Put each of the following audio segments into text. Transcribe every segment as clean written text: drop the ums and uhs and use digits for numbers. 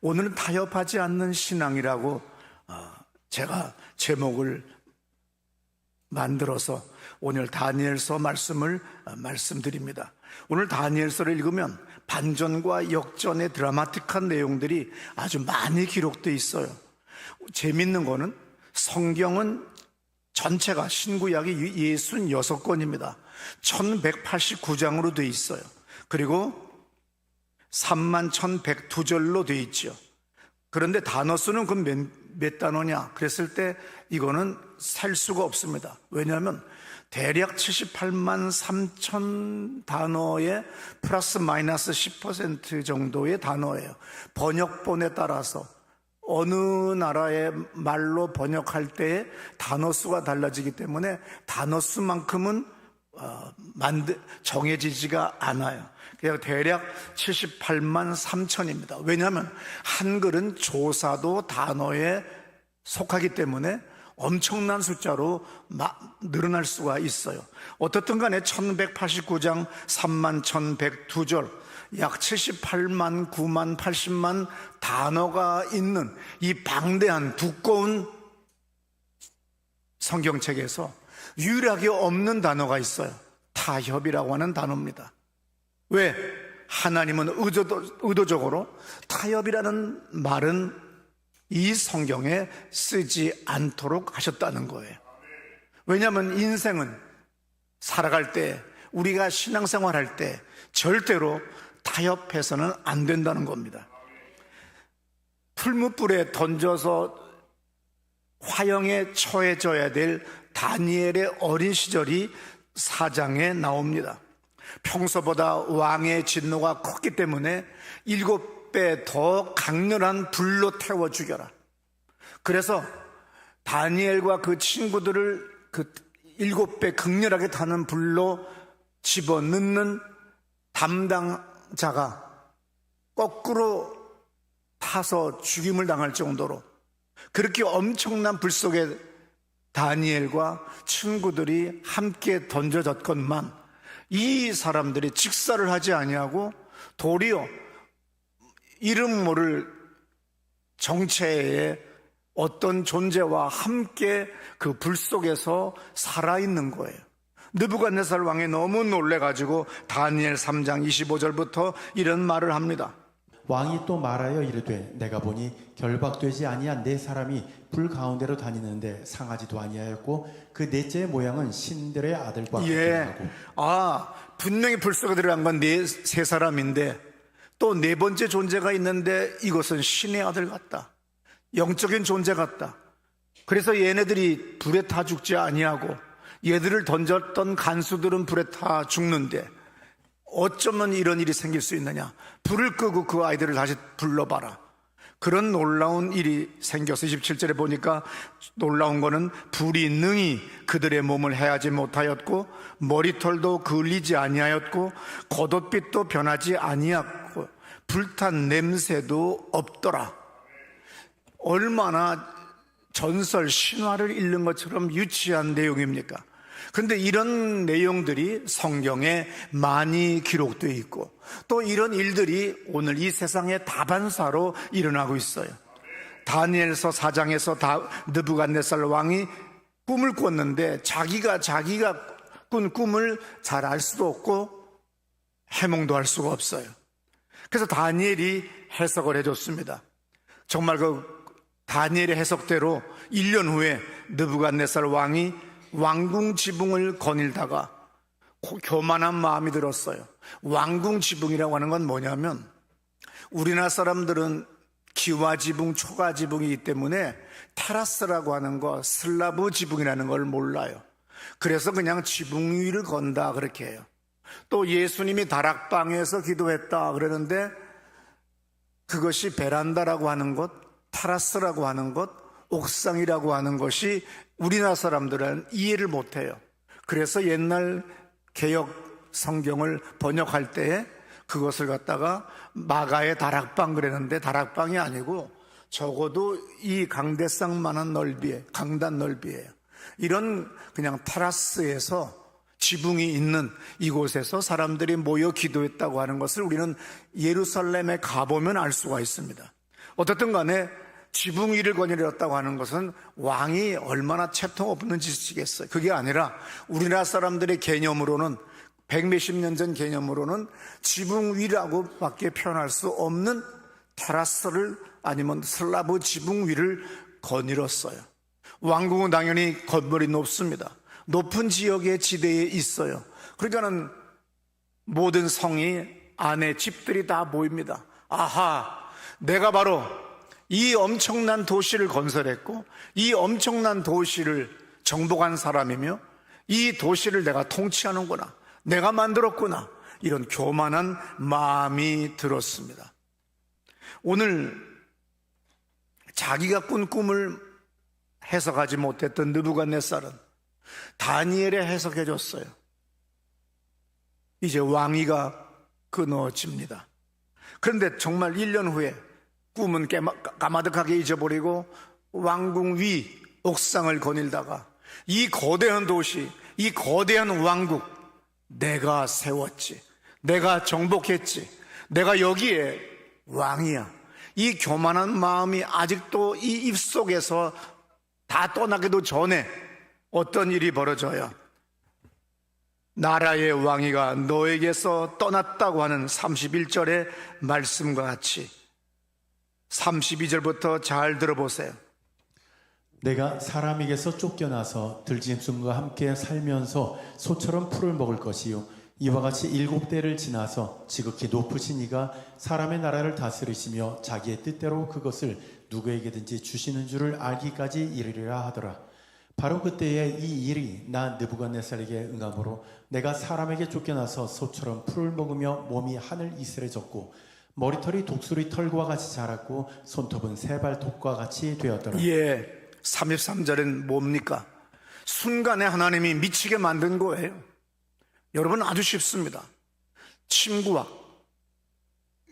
오늘은 타협하지 않는 신앙이라고 제가 제목을 만들어서 오늘 다니엘서 말씀을 말씀드립니다. 오늘 다니엘서를 읽으면 반전과 역전의 드라마틱한 내용들이 아주 많이 기록되어 있어요. 재밌는 거는 성경은 전체가 신구약이 66권입니다. 1189장으로 되어 있어요. 그리고 31,102절로 되어 있죠. 그런데 단어 수는 그 몇 단어냐? 그랬을 때 이거는 셀 수가 없습니다. 왜냐하면 대략 78만 3천 단어에 플러스 마이너스 10% 정도의 단어예요. 번역본에 따라서 어느 나라의 말로 번역할 때의 단어 수가 달라지기 때문에 단어 수만큼은 정해지지가 않아요. 그래서 대략 78만 3천입니다. 왜냐하면 한글은 조사도 단어에 속하기 때문에 엄청난 숫자로 늘어날 수가 있어요. 어떻든 간에 1189장 31,102절 약 78만 9만 80만 단어가 있는 이 방대한 두꺼운 성경책에서 유일하게 없는 단어가 있어요. 타협이라고 하는 단어입니다. 왜? 하나님은 의도적으로 타협이라는 말은 이 성경에 쓰지 않도록 하셨다는 거예요. 왜냐하면 인생은 살아갈 때, 우리가 신앙생활할 때 절대로 타협해서는 안 된다는 겁니다. 풀무불에 던져서 화형에 처해져야 될 다니엘의 어린 시절이 4장에 나옵니다. 평소보다 왕의 진노가 컸기 때문에 7배 더 강렬한 불로 태워 죽여라. 그래서 다니엘과 그 친구들을 그 7배 극렬하게 타는 불로 집어넣는 담당자가 거꾸로 타서 죽임을 당할 정도로 그렇게 엄청난 불 속에 다니엘과 친구들이 함께 던져졌건만 이 사람들이 직사를 하지 아니하고 도리어 이름 모를 정체의 어떤 존재와 함께 그 불 속에서 살아있는 거예요. 느부갓네살 왕이 너무 놀래가지고 다니엘 3장 25절부터 이런 말을 합니다. 왕이 또 말하여 이르되 내가 보니 결박되지 아니한 네 사람이 불 가운데로 다니는데 상하지도 아니하였고 그 넷째의 모양은 신들의 아들과 같기도 하고. 분명히 불 속에 들어간 건 세 사람인데 또 네 번째 존재가 있는데 이것은 신의 아들 같다. 영적인 존재 같다. 그래서 얘네들이 불에 타 죽지 아니하고 얘들을 던졌던 간수들은 불에 타 죽는데 어쩌면 이런 일이 생길 수 있느냐. 불을 끄고 그 아이들을 다시 불러봐라. 그런 놀라운 일이 생겨서 27절에 보니까 놀라운 거는 불이 능히 그들의 몸을 해하지 못하였고 머리털도 그을리지 아니하였고 겉옷빛도 변하지 아니하였고 불탄 냄새도 없더라. 얼마나 전설 신화를 읽는 것처럼 유치한 내용입니까? 그런데 이런 내용들이 성경에 많이 기록되어 있고 또 이런 일들이 오늘 이 세상의 다반사로 일어나고 있어요. 다니엘서 4장에서 느부갓네살 왕이 꿈을 꿨는데 자기가 꾼 꿈을 잘 알 수도 없고 해몽도 할 수가 없어요. 그래서 다니엘이 해석을 해줬습니다. 정말 그 다니엘의 해석대로 1년 후에 느부갓네살 왕이 왕궁 지붕을 거닐다가 교만한 마음이 들었어요. 왕궁 지붕이라고 하는 건 뭐냐면 우리나라 사람들은 기와 지붕, 초가 지붕이기 때문에 테라스라고 하는 거, 슬라브 지붕이라는 걸 몰라요. 그래서 그냥 지붕 위를 건다 그렇게 해요. 또 예수님이 다락방에서 기도했다 그러는데 그것이 베란다라고 하는 것, 테라스라고 하는 것, 옥상이라고 하는 것이 우리나라 사람들은 이해를 못해요. 그래서 옛날 개역 성경을 번역할 때에 그것을 갖다가 마가의 다락방 그랬는데 다락방이 아니고 적어도 이 강대상만한 넓이에, 강단 넓이에요. 이런 그냥 테라스에서 지붕이 있는 이곳에서 사람들이 모여 기도했다고 하는 것을 우리는 예루살렘에 가보면 알 수가 있습니다. 어떻든 간에 지붕 위를 거닐었다고 하는 것은 왕이 얼마나 채통 없는 짓이겠어요. 그게 아니라 우리나라 사람들의 개념으로는, 백몇십 년 전 개념으로는 지붕 위라고 밖에 표현할 수 없는 테라스를, 아니면 슬라브 지붕 위를 거닐었어요. 왕궁은 당연히 건물이 높습니다. 높은 지역의 지대에 있어요. 그러니까는 모든 성이 안에 집들이 다 보입니다. 아하, 내가 바로 이 엄청난 도시를 건설했고 이 엄청난 도시를 정복한 사람이며 이 도시를 내가 통치하는구나, 내가 만들었구나, 이런 교만한 마음이 들었습니다. 오늘 자기가 꾼 꿈을 해석하지 못했던 느부갓네살은 다니엘에 해석해 줬어요. 이제 왕위가 끊어집니다. 그런데 정말 1년 후에 꿈은 까마득하게 잊어버리고 왕궁 위 옥상을 거닐다가 이 거대한 도시, 이 거대한 왕국, 내가 세웠지, 내가 정복했지, 내가 여기에 왕이야, 이 교만한 마음이 아직도 이 입속에서 다 떠나기도 전에 어떤 일이 벌어져요? 나라의 왕위가 너에게서 떠났다고 하는 31절의 말씀과 같이 32절부터 잘 들어보세요. 내가 사람에게서 쫓겨나서 들짐승과 함께 살면서 소처럼 풀을 먹을 것이요, 이와 같이 7대를 지나서 지극히 높으신 이가 사람의 나라를 다스리시며 자기의 뜻대로 그것을 누구에게든지 주시는 줄을 알기까지 이르리라 하더라. 바로 그때에 이 일이 나 느부갓네살에게 응함으로 내가 사람에게 쫓겨나서 소처럼 풀을 먹으며 몸이 하늘 이슬해졌고 머리털이 독수리 털과 같이 자랐고 손톱은 세발톱과 같이 되었더라. 33절은 뭡니까? 순간에 하나님이 미치게 만든 거예요. 여러분, 아주 쉽습니다. 침구학,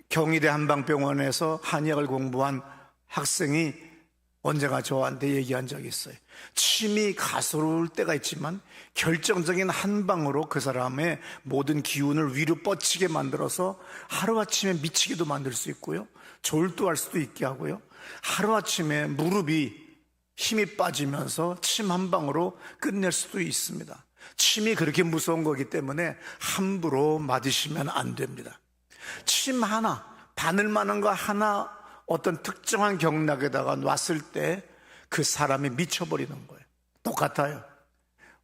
경희대 한방병원에서 한의학을 공부한 학생이 언제가 저한테 얘기한 적이 있어요. 침이 가스로울 때가 있지만 결정적인 한 방으로 그 사람의 모든 기운을 위로 뻗치게 만들어서 하루아침에 미치기도 만들 수 있고요, 졸도할 수도 있게 하고요, 하루아침에 무릎이 힘이 빠지면서 침 한 방으로 끝낼 수도 있습니다. 침이 그렇게 무서운 거기 때문에 함부로 맞으시면 안 됩니다. 침 하나, 바늘만한 거 하나 어떤 특정한 경락에다가 놨을 때 그 사람이 미쳐버리는 거예요. 똑같아요.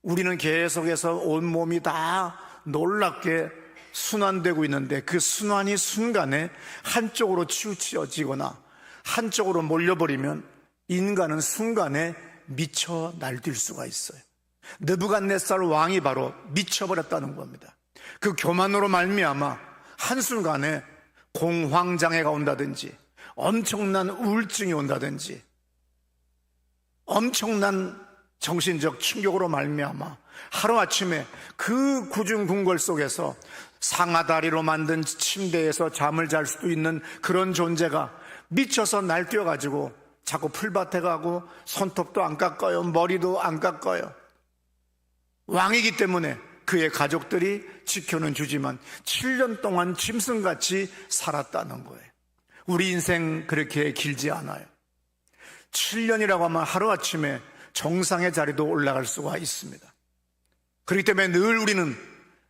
우리는 계속해서 온몸이 다 놀랍게 순환되고 있는데 그 순환이 순간에 한쪽으로 치우쳐지거나 한쪽으로 몰려버리면 인간은 순간에 미쳐 날뛸 수가 있어요. 느부갓네살 왕이 바로 미쳐버렸다는 겁니다. 그 교만으로 말미암아 한순간에 공황장애가 온다든지 엄청난 우울증이 온다든지 엄청난 정신적 충격으로 말미암아 하루아침에 그 굳은 궁궐 속에서 상아다리로 만든 침대에서 잠을 잘 수도 있는 그런 존재가 미쳐서 날뛰어가지고 자꾸 풀밭에 가고 손톱도 안 깎아요, 머리도 안 깎아요. 왕이기 때문에 그의 가족들이 지켜는 주지만 7년 동안 짐승같이 살았다는 거예요. 우리 인생 그렇게 길지 않아요. 7년이라고 하면 하루아침에 정상의 자리도 올라갈 수가 있습니다. 그렇기 때문에 늘 우리는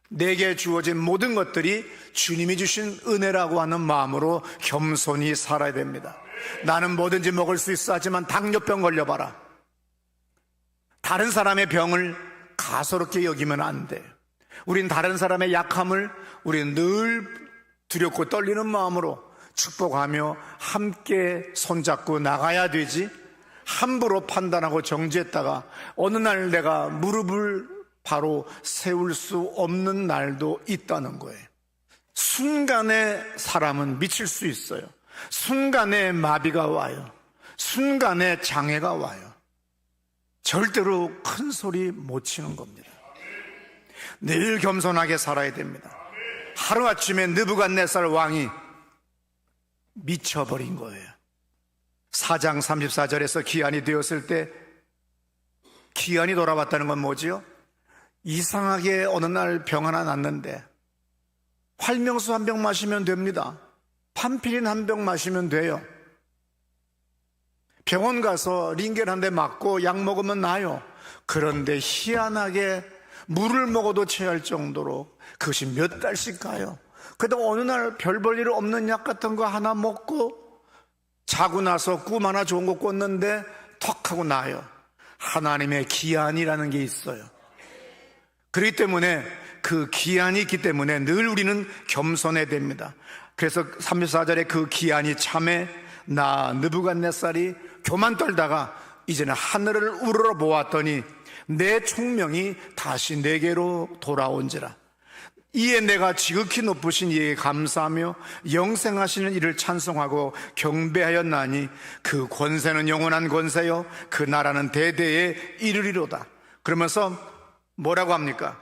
내게 주어진 모든 것들이 주님이 주신 은혜라고 하는 마음으로 겸손히 살아야 됩니다. 나는 뭐든지 먹을 수 있어 하지만 당뇨병 걸려봐라. 다른 사람의 병을 가소롭게 여기면 안 돼요. 우린 다른 사람의 약함을 우리는 늘 두렵고 떨리는 마음으로 축복하며 함께 손잡고 나가야 되지, 함부로 판단하고 정지했다가 어느 날 내가 무릎을 바로 세울 수 없는 날도 있다는 거예요. 순간에 사람은 미칠 수 있어요. 순간에 마비가 와요. 순간에 장애가 와요. 절대로 큰 소리 못 치는 겁니다. 늘 겸손하게 살아야 됩니다. 하루아침에 느부갓네살 왕이 미쳐버린 거예요. 4장 34절에서 기한이 되었을 때, 기한이 돌아왔다는 건 뭐지요? 이상하게 어느 날 병 하나 났는데 활명수 한 병 마시면 됩니다. 판피린 한 병 마시면 돼요. 병원 가서 링겔 한 대 맞고 약 먹으면 나요. 그런데 희한하게 물을 먹어도 체할 정도로 그것이 몇 달씩 가요. 그러다 어느 날 별 볼 일 없는 약 같은 거 하나 먹고 자고 나서 꿈 하나 좋은 거 꿨는데 턱 하고 나요. 하나님의 기한이라는 게 있어요. 그렇기 때문에 그 기한이 있기 때문에 늘 우리는 겸손해야 됩니다. 그래서 34절에 그 기한이 참에 나 느부갓네살이 교만 떨다가 이제는 하늘을 우러러 보았더니 내 총명이 다시 내게로 돌아온지라. 이에 내가 지극히 높으신 이에게 감사하며 영생하시는 이를 찬송하고 경배하였나니 그 권세는 영원한 권세요 그 나라는 대대에 이르리로다. 그러면서 뭐라고 합니까?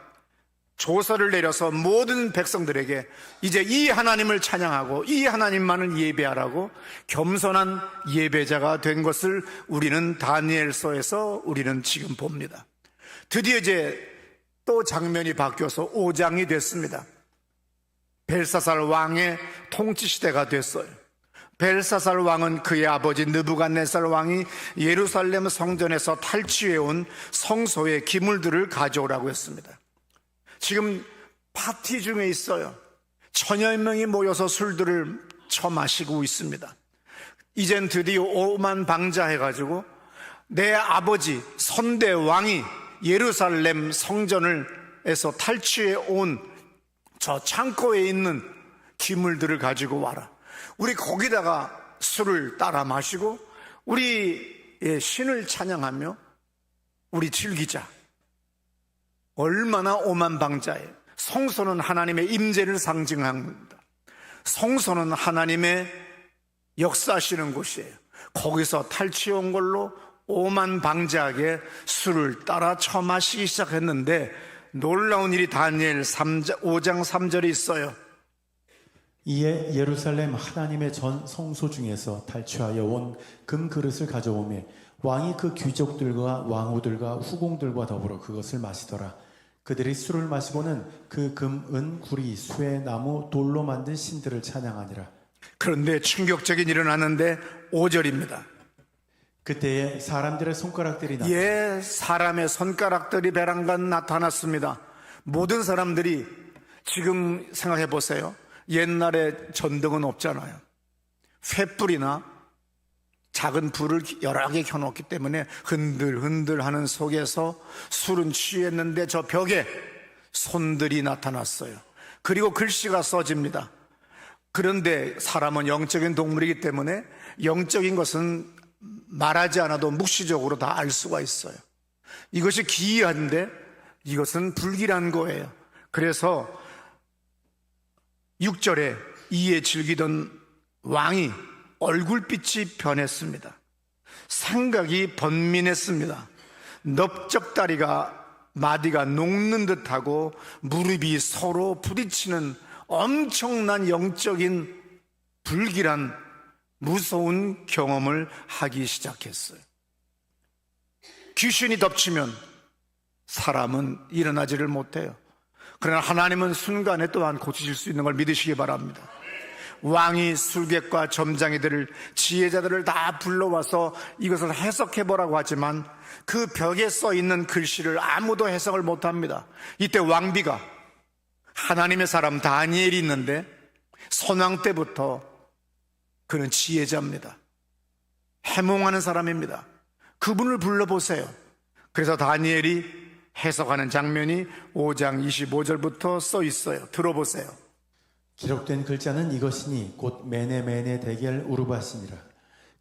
조서를 내려서 모든 백성들에게 이제 이 하나님을 찬양하고 이 하나님만을 예배하라고 겸손한 예배자가 된 것을 우리는 다니엘서에서 우리는 지금 봅니다. 드디어 이제 또 장면이 바뀌어서 5장이 됐습니다. 벨사살 왕의 통치 시대가 됐어요. 벨사살 왕은 그의 아버지 느부갓네살 왕이 예루살렘 성전에서 탈취해온 성소의 기물들을 가져오라고 했습니다. 지금 파티 중에 있어요. 천여 명이 모여서 술들을 처마시고 있습니다. 이젠 드디어 오만방자해가지고 내 아버지 선대 왕이 예루살렘 성전에서 탈취해 온 저 창고에 있는 기물들을 가지고 와라. 우리 거기다가 술을 따라 마시고 우리의 신을 찬양하며 우리 즐기자. 얼마나 오만방자해요. 성소는 하나님의 임재를 상징합니다. 성소는 하나님의 역사하시는 곳이에요. 거기서 탈취해온 걸로 오만방자하게 술을 따라 처마시기 시작했는데 놀라운 일이 다니엘 5장 3절에 있어요. 이에 예루살렘 하나님의 전 성소 중에서 탈취하여 온 금 그릇을 가져오매 왕이 그 귀족들과 왕후들과 후궁들과 더불어 그것을 마시더라. 그들이 술을 마시고는 그 금, 은, 구리, 쇠, 나무, 돌로 만든 신들을 찬양하니라. 그런데 충격적인 일은 하는데 5절입니다. 그때에 사람들의 손가락들이 사람의 손가락들이 베란간 나타났습니다. 모든 사람들이 지금 생각해 보세요. 옛날에 전등은 없잖아요. 횃불이나 작은 불을 여러 개 켜놓기 때문에 흔들흔들 하는 속에서 술은 취했는데 저 벽에 손들이 나타났어요. 그리고 글씨가 써집니다. 그런데 사람은 영적인 동물이기 때문에 영적인 것은 말하지 않아도 묵시적으로 다 알 수가 있어요. 이것이 기이한데 이것은 불길한 거예요. 그래서 6절에 이에 즐기던 왕이 얼굴빛이 변했습니다. 생각이 번민했습니다. 넓적다리가 마디가 녹는 듯하고 무릎이 서로 부딪히는 엄청난 영적인 불길한 무서운 경험을 하기 시작했어요. 귀신이 덮치면 사람은 일어나지를 못해요. 그러나 하나님은 순간에 또한 고치실 수 있는 걸 믿으시기 바랍니다. 왕이 술객과 점장이들을 지혜자들을 다 불러와서 이것을 해석해보라고 하지만 그 벽에 써 있는 글씨를 아무도 해석을 못합니다. 이때 왕비가 하나님의 사람 다니엘이 있는데 선왕 때부터 그는 지혜자입니다. 해몽하는 사람입니다. 그분을 불러보세요. 그래서 다니엘이 해석하는 장면이 5장 25절부터 써 있어요. 들어보세요. 기록된 글자는 이것이니 곧 메네메네 데겔 우르바시니라.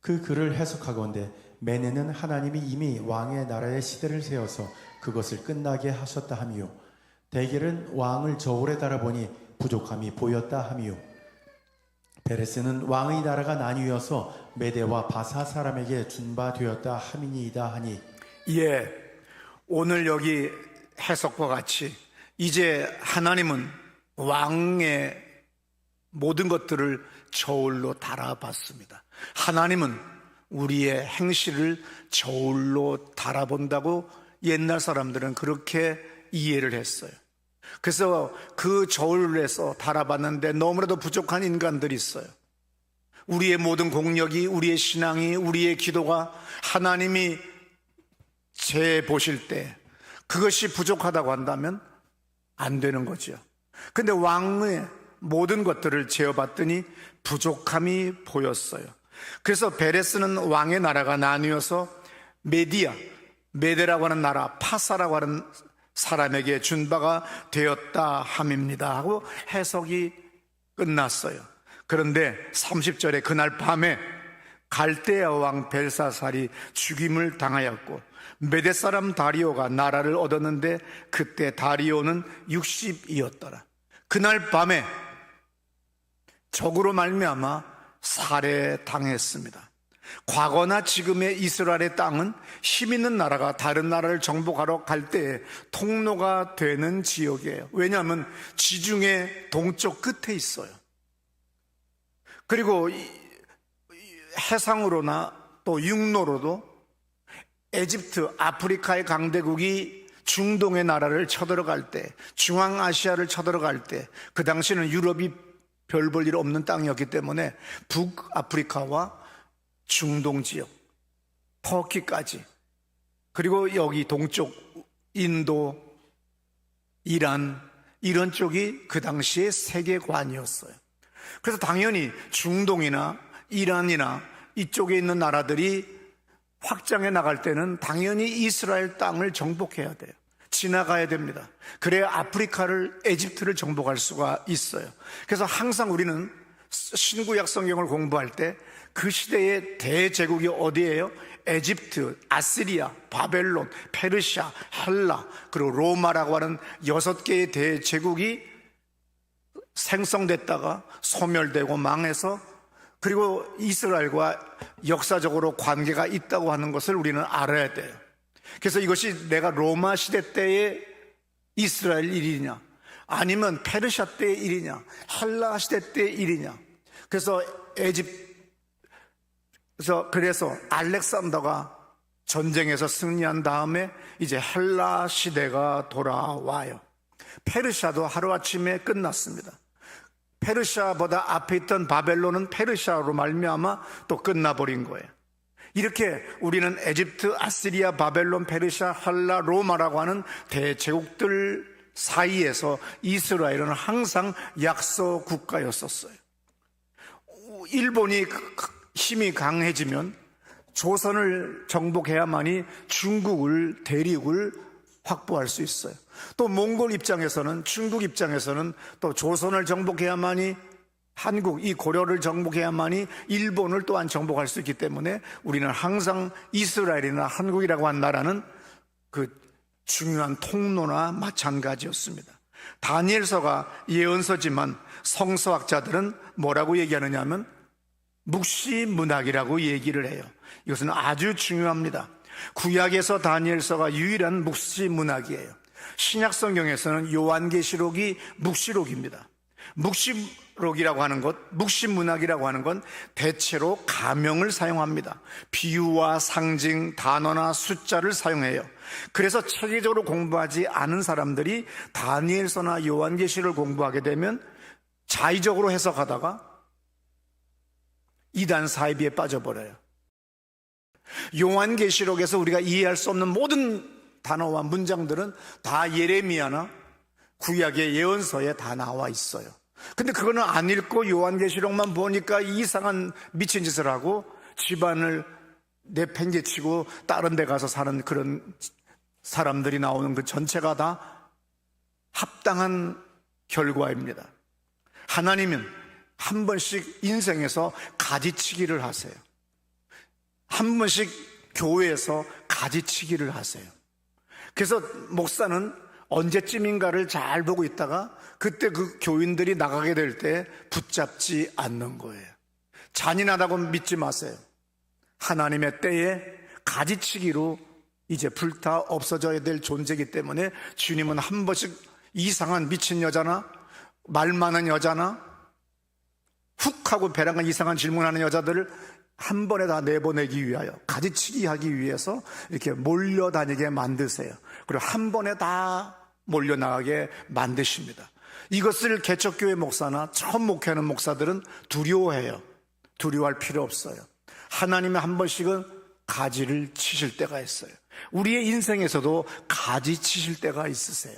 그 글을 해석하건대 메네는 하나님이 이미 왕의 나라의 시대를 세워서 그것을 끝나게 하셨다 하미요, 데겔은 왕을 저울에 달아보니 부족함이 보였다 하미요, 베레스는 왕의 나라가 나뉘어서 메대와 바사 사람에게 준 바 되었다 함이니이다 하니. 오늘 여기 해석과 같이 이제 하나님은 왕의 모든 것들을 저울로 달아봤습니다. 하나님은 우리의 행실을 저울로 달아본다고 옛날 사람들은 그렇게 이해를 했어요. 그래서 그 저울에서 달아봤는데 너무나도 부족한 인간들이 있어요. 우리의 모든 공력이, 우리의 신앙이, 우리의 기도가 하나님이 재보실 때 그것이 부족하다고 한다면 안 되는 거죠. 근데 왕의 모든 것들을 재어봤더니 부족함이 보였어요. 그래서 베레스는 왕의 나라가 나뉘어서 메데라고 하는 나라, 파사라고 하는 사람에게 준 바가 되었다 함입니다 하고 해석이 끝났어요. 그런데 30절에 그날 밤에 갈대아 왕 벨사살이 죽임을 당하였고 메대 사람 다리오가 나라를 얻었는데 그때 다리오는 60이었더라. 그날 밤에 적으로 말미암아 살해당했습니다. 과거나 지금의 이스라엘의 땅은 힘 있는 나라가 다른 나라를 정복하러 갈 때에 통로가 되는 지역이에요. 왜냐하면 지중해 동쪽 끝에 있어요. 그리고 해상으로나 또 육로로도 에집트, 아프리카의 강대국이 중동의 나라를 쳐들어갈 때, 중앙아시아를 쳐들어갈 때, 그 당시는 유럽이 별 볼 일 없는 땅이었기 때문에 북아프리카와 중동 지역, 터키까지, 그리고 여기 동쪽 인도, 이란, 이런 쪽이 그 당시의 세계관이었어요. 그래서 당연히 중동이나 이란이나 이쪽에 있는 나라들이 확장해 나갈 때는 당연히 이스라엘 땅을 정복해야 돼요. 지나가야 됩니다. 그래야 아프리카를, 에집트를 정복할 수가 있어요. 그래서 항상 우리는 신구약 성경을 공부할 때 그 시대의 대제국이 어디예요? 에집트, 아시리아, 바벨론, 페르시아, 헬라, 그리고 로마라고 하는 6개의 대제국이 생성됐다가 소멸되고 망해서, 그리고 이스라엘과 역사적으로 관계가 있다고 하는 것을 우리는 알아야 돼요. 그래서 이것이 내가 로마 시대 때의 이스라엘 일이냐, 아니면 페르시아 때의 일이냐, 헬라 시대 때의 일이냐. 그래서 그래서 알렉산더가 전쟁에서 승리한 다음에 이제 헬라 시대가 돌아와요. 페르시아도 하루아침에 끝났습니다. 페르시아보다 앞에 있던 바벨론은 페르시아로 말미암아 또 끝나버린 거예요. 이렇게 우리는 에집트, 아시리아, 바벨론, 페르시아, 헬라, 로마라고 하는 대제국들 사이에서 이스라엘은 항상 약소 국가였었어요. 일본이 힘이 강해지면 조선을 정복해야만이 중국을, 대륙을 확보할 수 있어요. 또 몽골 입장에서는, 중국 입장에서는 또 조선을 정복해야만이, 한국, 이 고려를 정복해야만이 일본을 또한 정복할 수 있기 때문에 우리는 항상 이스라엘이나 한국이라고 한 나라는 그 중요한 통로나 마찬가지였습니다. 다니엘서가 예언서지만 성서학자들은 뭐라고 얘기하느냐 하면 묵시문학이라고 얘기를 해요. 이것은 아주 중요합니다. 구약에서 다니엘서가 유일한 묵시문학이에요. 신약성경에서는 요한계시록이 묵시록입니다. 묵시록이라고 하는 것, 묵시문학이라고 하는 건 대체로 가명을 사용합니다. 비유와 상징, 단어나 숫자를 사용해요. 그래서 체계적으로 공부하지 않은 사람들이 다니엘서나 요한계시를 공부하게 되면 자의적으로 해석하다가 이단 사이비에 빠져버려요. 요한계시록에서 우리가 이해할 수 없는 모든 단어와 문장들은 다 예레미야나 구약의 예언서에 다 나와 있어요. 근데 그거는 안 읽고 요한계시록만 보니까 이상한 미친 짓을 하고 집안을 내팽개치고 다른 데 가서 사는 그런 사람들이 나오는 그 전체가 다 합당한 결과입니다. 하나님은 한 번씩 인생에서 가지치기를 하세요. 한 번씩 교회에서 가지치기를 하세요. 그래서 목사는 언제쯤인가를 잘 보고 있다가 그때 그 교인들이 나가게 될 때 붙잡지 않는 거예요. 잔인하다고 믿지 마세요. 하나님의 때에 가지치기로 이제 불타 없어져야 될 존재이기 때문에 주님은 한 번씩 이상한 미친 여자나 말 많은 여자나 훅 하고 배랑간 이상한 질문하는 여자들을 한 번에 다 내보내기 위하여, 가지치기 하기 위해서 이렇게 몰려다니게 만드세요. 그리고 한 번에 다 몰려나가게 만드십니다. 이것을 개척교회 목사나 처음 목회하는 목사들은 두려워해요. 두려워할 필요 없어요. 하나님이 한 번씩은 가지를 치실 때가 있어요. 우리의 인생에서도 가지 치실 때가 있으세요.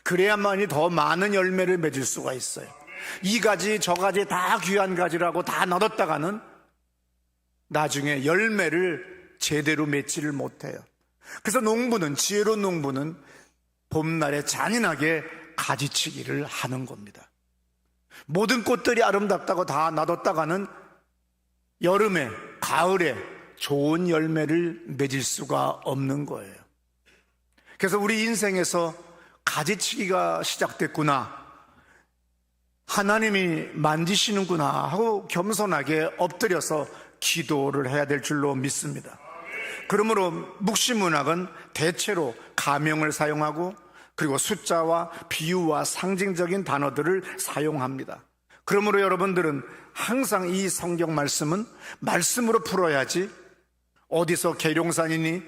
그래야만이 더 많은 열매를 맺을 수가 있어요. 이 가지 저 가지 다 귀한 가지라고 다 놔뒀다가는 나중에 열매를 제대로 맺지를 못해요. 그래서 농부는, 지혜로운 농부는 봄날에 잔인하게 가지치기를 하는 겁니다. 모든 꽃들이 아름답다고 다 놔뒀다가는 여름에, 가을에 좋은 열매를 맺을 수가 없는 거예요. 그래서 우리 인생에서 가지치기가 시작됐구나, 하나님이 만지시는구나 하고 겸손하게 엎드려서 기도를 해야 될 줄로 믿습니다. 그러므로 묵시문학은 대체로 가명을 사용하고 그리고 숫자와 비유와 상징적인 단어들을 사용합니다. 그러므로 여러분들은 항상 이 성경 말씀은 말씀으로 풀어야지, 어디서 계룡산이니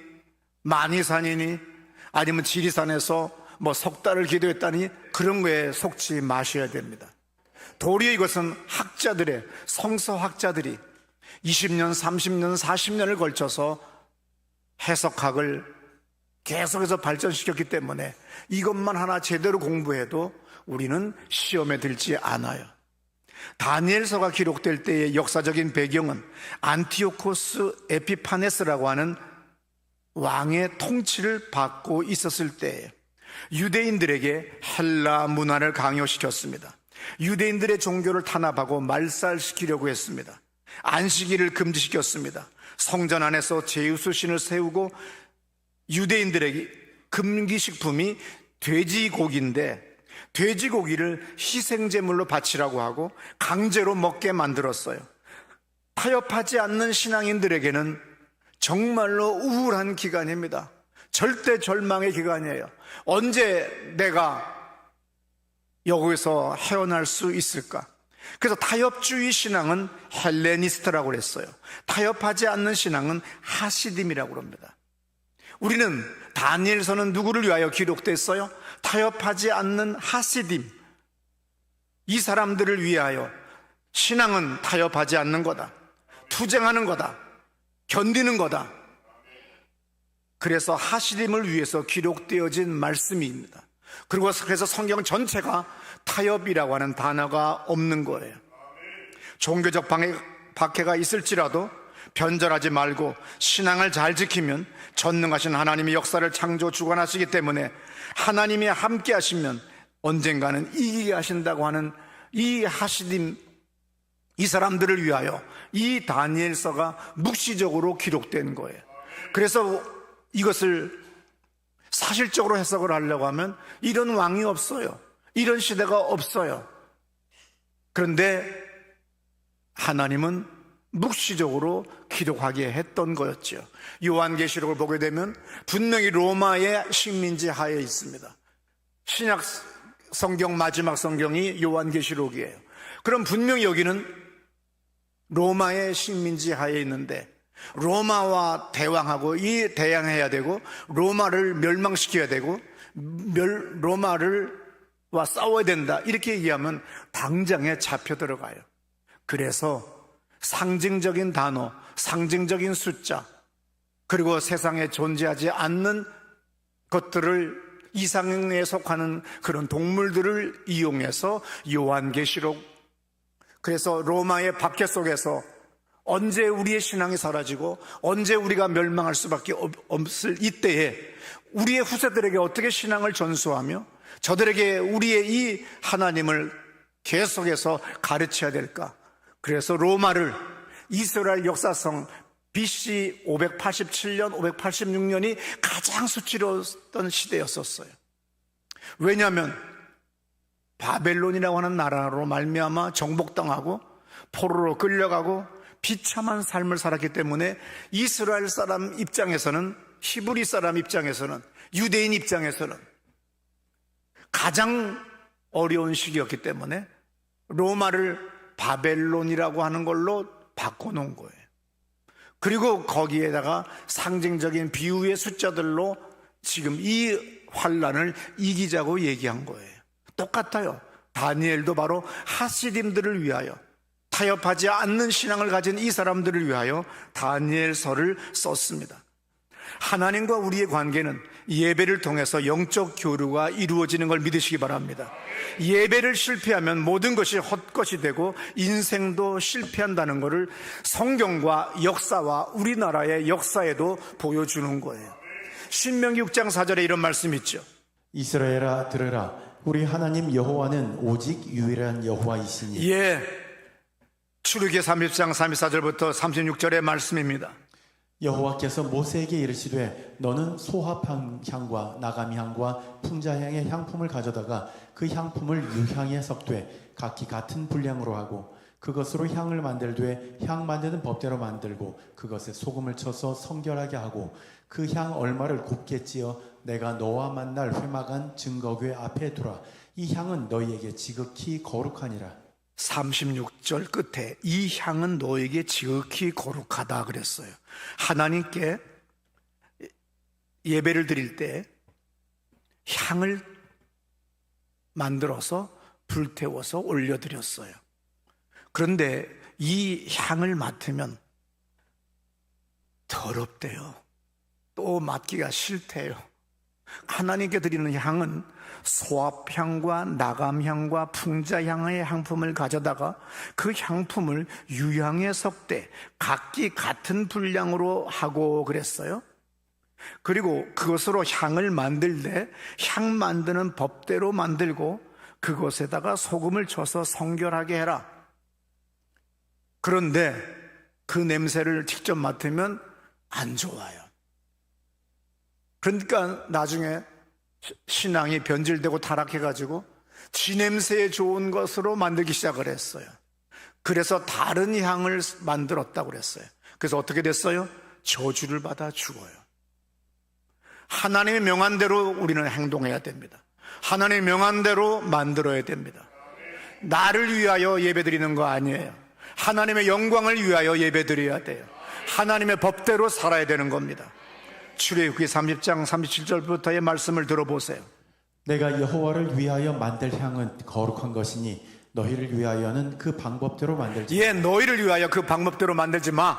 만이산이니 아니면 지리산에서 석 달을 기도했다니 그런 거에 속지 마셔야 됩니다. 도리어 이것은 학자들의, 성서학자들이 20년, 30년, 40년을 걸쳐서 해석학을 계속해서 발전시켰기 때문에 이것만 하나 제대로 공부해도 우리는 시험에 들지 않아요. 다니엘서가 기록될 때의 역사적인 배경은 안티오코스 에피파네스라고 하는 왕의 통치를 받고 있었을 때 유대인들에게 헬라 문화를 강요시켰습니다. 유대인들의 종교를 탄압하고 말살시키려고 했습니다. 안식일을 금지시켰습니다. 성전 안에서 제우스 신을 세우고 유대인들에게 금기식품이 돼지고기인데 돼지고기를 희생제물로 바치라고 하고 강제로 먹게 만들었어요. 타협하지 않는 신앙인들에게는 정말로 우울한 기간입니다. 절대 절망의 기간이에요. 언제 내가 여기서 헤어날 수 있을까? 그래서 타협주의 신앙은 헬레니스트라고 그랬어요. 타협하지 않는 신앙은 하시딤이라고 합니다. 우리는 다니엘서는 누구를 위하여 기록됐어요? 타협하지 않는 하시딤, 이 사람들을 위하여. 신앙은 타협하지 않는 거다, 투쟁하는 거다, 견디는 거다. 그래서 하시딤을 위해서 기록되어진 말씀입니다. 그리고 그래서 성경 전체가 타협이라고 하는 단어가 없는 거예요. 종교적 박해가 있을지라도 변절하지 말고 신앙을 잘 지키면 전능하신 하나님의 역사를 창조 주관하시기 때문에 하나님이 함께 하시면 언젠가는 이기게 하신다고 하는 이 하시딤, 이 사람들을 위하여 이 다니엘서가 묵시적으로 기록된 거예요. 그래서 이것을 사실적으로 해석을 하려고 하면 이런 왕이 없어요. 이런 시대가 없어요. 그런데 하나님은 묵시적으로 기록하게 했던 거였죠. 요한계시록을 보게 되면 분명히 로마의 식민지 하에 있습니다. 신약 성경 마지막 성경이 요한계시록이에요. 그럼 분명히 여기는 로마의 식민지 하에 있는데 로마와 대왕하고 이 대항해야 되고 로마를 멸망시켜야 되고 로마와 싸워야 된다, 이렇게 얘기하면 당장에 잡혀 들어가요. 그래서 상징적인 단어, 상징적인 숫자, 그리고 세상에 존재하지 않는 것들을, 이상에 속하는 그런 동물들을 이용해서 요한계시록, 그래서 로마의 박해 속에서 언제 우리의 신앙이 사라지고 언제 우리가 멸망할 수밖에 없을 이때에 우리의 후세들에게 어떻게 신앙을 전수하며 저들에게 우리의 이 하나님을 계속해서 가르쳐야 될까? 그래서 로마를, 이스라엘 역사성 BC 587년, 586년이 가장 수치로웠던 시대였었어요. 왜냐하면 바벨론이라고 하는 나라로 말미암아 정복당하고 포로로 끌려가고 비참한 삶을 살았기 때문에 이스라엘 사람 입장에서는, 히브리 사람 입장에서는, 유대인 입장에서는 가장 어려운 시기였기 때문에 로마를 바벨론이라고 하는 걸로 바꿔놓은 거예요. 그리고 거기에다가 상징적인 비유의 숫자들로 지금 이 환란을 이기자고 얘기한 거예요. 똑같아요. 다니엘도 바로 하시딤들을 위하여 타협하지 않는 신앙을 가진 이 사람들을 위하여 다니엘서를 썼습니다. 하나님과 우리의 관계는 예배를 통해서 영적 교류가 이루어지는 걸 믿으시기 바랍니다. 예배를 실패하면 모든 것이 헛것이 되고 인생도 실패한다는 것을 성경과 역사와 우리나라의 역사에도 보여주는 거예요. 신명기 6장 4절에 이런 말씀이 있죠. 이스라엘아 들으라, 우리 하나님 여호와는 오직 유일한 여호와이시니. 예, 출애굽기 30장 34절부터 36절의 말씀입니다. 여호와께서 모세에게 이르시되 너는 소합향과 나감향과 풍자향의 향품을 가져다가 그 향품을 유향에 섞되 각기 같은 분량으로 하고 그것으로 향을 만들되 향 만드는 법대로 만들고 그것에 소금을 쳐서 성결하게 하고 그 향 얼마를 곱게 찌어 내가 너와 만날 회막한 증거궤 앞에 두라. 이 향은 너희에게 지극히 거룩하니라. 36절 끝에 이 향은 너에게 지극히 거룩하다 그랬어요. 하나님께 예배를 드릴 때 향을 만들어서 불태워서 올려드렸어요. 그런데 이 향을 맡으면 더럽대요. 또 맡기가 싫대요. 하나님께 드리는 향은 소합향과 나감향과 풍자향의 향품을 가져다가 그 향품을 유향에 섞되 각기 같은 분량으로 하고 그랬어요. 그리고 그것으로 향을 만들 때 향 만드는 법대로 만들고 그것에다가 소금을 쳐서 성결하게 해라. 그런데 그 냄새를 직접 맡으면 안 좋아요. 그러니까 나중에 신앙이 변질되고 타락해가지고 지 냄새에 좋은 것으로 만들기 시작을 했어요. 그래서 다른 향을 만들었다고 그랬어요. 그래서 어떻게 됐어요? 저주를 받아 죽어요. 하나님의 명한 대로 우리는 행동해야 됩니다. 하나님의 명한 대로 만들어야 됩니다. 나를 위하여 예배드리는 거 아니에요. 하나님의 영광을 위하여 예배드려야 돼요. 하나님의 법대로 살아야 되는 겁니다. 출애굽기 30장 37절부터의 말씀을 들어보세요. 내가 여호와를 위하여 만들 향은 거룩한 것이니 너희를 위하여는 그 방법대로 만들지. 예, 너희를 위하여 그 방법대로 만들지 마.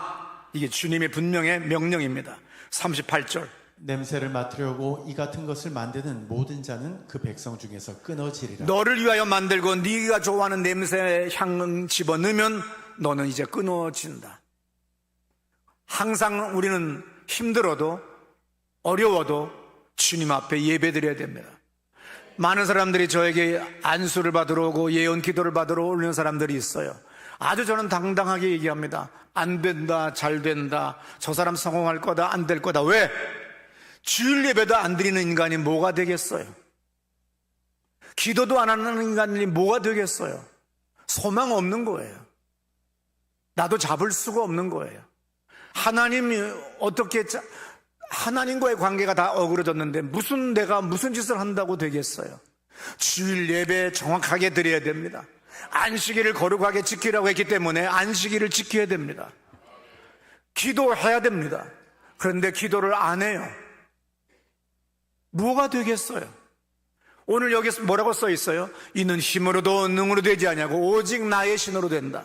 이게 주님의 분명의 명령입니다. 38절. 냄새를 맡으려고 이 같은 것을 만드는 모든 자는 그 백성 중에서 끊어지리라. 너를 위하여 만들고 네가 좋아하는 냄새 향 집어넣으면 너는 이제 끊어진다. 항상 우리는 힘들어도 어려워도 주님 앞에 예배드려야 됩니다. 많은 사람들이 저에게 안수를 받으러 오고 예언 기도를 받으러 오는 사람들이 있어요. 아주 저는 당당하게 얘기합니다. 안 된다, 잘 된다, 저 사람 성공할 거다, 안 될 거다. 왜? 주일 예배도 안 드리는 인간이 뭐가 되겠어요? 기도도 안 하는 인간이 뭐가 되겠어요? 소망 없는 거예요. 나도 잡을 수가 없는 거예요. 하나님이 어떻게 하나님과의 관계가 다 어그러졌는데 내가 무슨 짓을 한다고 되겠어요? 주일 예배 정확하게 드려야 됩니다. 안식일을 거룩하게 지키라고 했기 때문에 안식일을 지켜야 됩니다. 기도해야 됩니다. 그런데 기도를 안 해요. 뭐가 되겠어요? 오늘 여기 뭐라고 써 있어요? 이는 힘으로도 능으로 되지 아니하고 오직 나의 신으로 된다.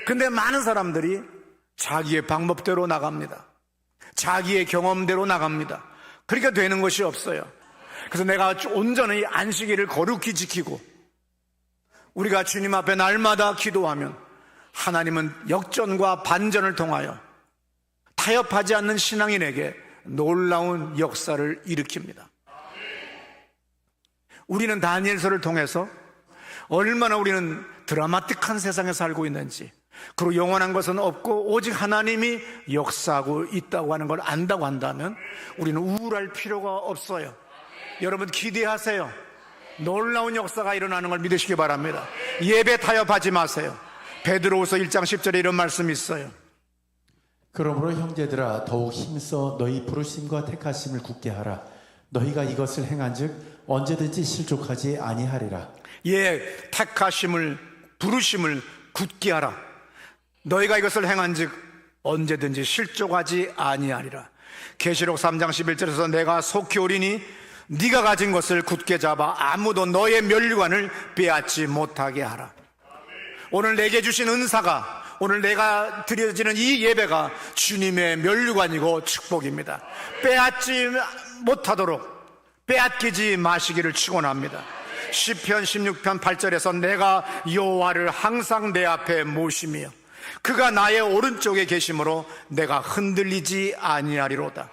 근데 많은 사람들이 자기의 방법대로 나갑니다. 자기의 경험대로 나갑니다. 그러니까 되는 것이 없어요. 그래서 내가 온전히 안식일을 거룩히 지키고 우리가 주님 앞에 날마다 기도하면 하나님은 역전과 반전을 통하여 타협하지 않는 신앙인에게 놀라운 역사를 일으킵니다. 우리는 다니엘서를 통해서 얼마나 우리는 드라마틱한 세상에 살고 있는지, 그리고 영원한 것은 없고 오직 하나님이 역사하고 있다고 하는 걸 안다고 한다면 우리는 우울할 필요가 없어요. 여러분 기대하세요. 놀라운 역사가 일어나는 걸 믿으시기 바랍니다. 예배 타협하지 마세요. 베드로후서 1장 10절에 이런 말씀이 있어요. 그러므로 형제들아 더욱 힘써 너희 부르심과 택하심을 굳게 하라. 너희가 이것을 행한즉 언제든지 실족하지 아니하리라. 예, 택하심을 부르심을 굳게 하라. 너희가 이것을 행한즉 언제든지 실족하지 아니하리라. 계시록 3장 11절에서 내가 속히 오리니 네가 가진 것을 굳게 잡아 아무도 너의 면류관을 빼앗지 못하게 하라. 오늘 내게 주신 은사가, 오늘 내가 드려지는 이 예배가 주님의 면류관이고 축복입니다. 빼앗지 못하도록, 빼앗기지 마시기를 축원합니다. 시편 16편 8절에서 내가 여호와를 항상 내 앞에 모시며 그가 나의 오른쪽에 계심으로 내가 흔들리지 아니하리로다.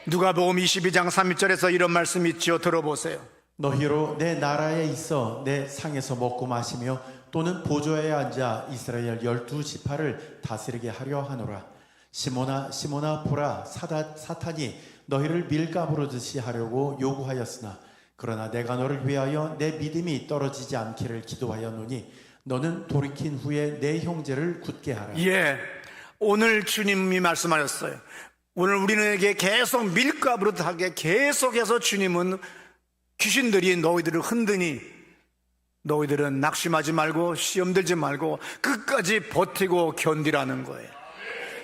누가복음 22장 31절에서 이런 말씀이 있지요. 들어보세요. 너희로 내 나라에 있어 내 상에서 먹고 마시며 또는 보좌에 앉아 이스라엘 12지파를 다스리게 하려 하노라. 시몬아 보라, 사탄이 너희를 밀가부르듯이 하려고 요구하였으나 그러나 내가 너를 위하여 내 믿음이 떨어지지 않기를 기도하였노니 너는 돌이킨 후에 내 형제를 굳게 하라. 예, 오늘 주님이 말씀하셨어요. 오늘 우리에게 계속 밀가부르듯하게 계속해서 주님은 귀신들이 너희들을 흔드니 너희들은 낙심하지 말고 시험 들지 말고 끝까지 버티고 견디라는 거예요.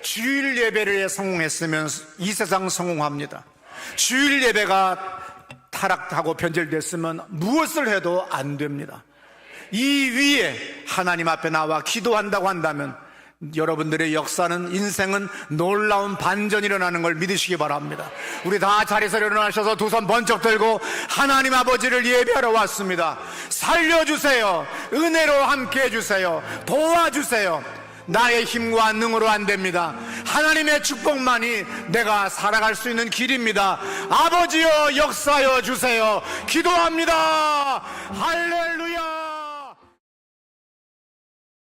주일 예배를 성공했으면 이 세상 성공합니다. 주일 예배가 타락하고 변절됐으면 무엇을 해도 안 됩니다. 이 위에 하나님 앞에 나와 기도한다고 한다면 여러분들의 역사는, 인생은 놀라운 반전이 일어나는 걸 믿으시기 바랍니다. 우리 다 자리에서 일어나셔서 두 손 번쩍 들고 하나님 아버지를 예배하러 왔습니다. 살려주세요. 은혜로 함께 해주세요. 도와주세요. 나의 힘과 능으로 안 됩니다. 하나님의 축복만이 내가 살아갈 수 있는 길입니다. 아버지여 역사여 주세요. 기도합니다. 할렐루야.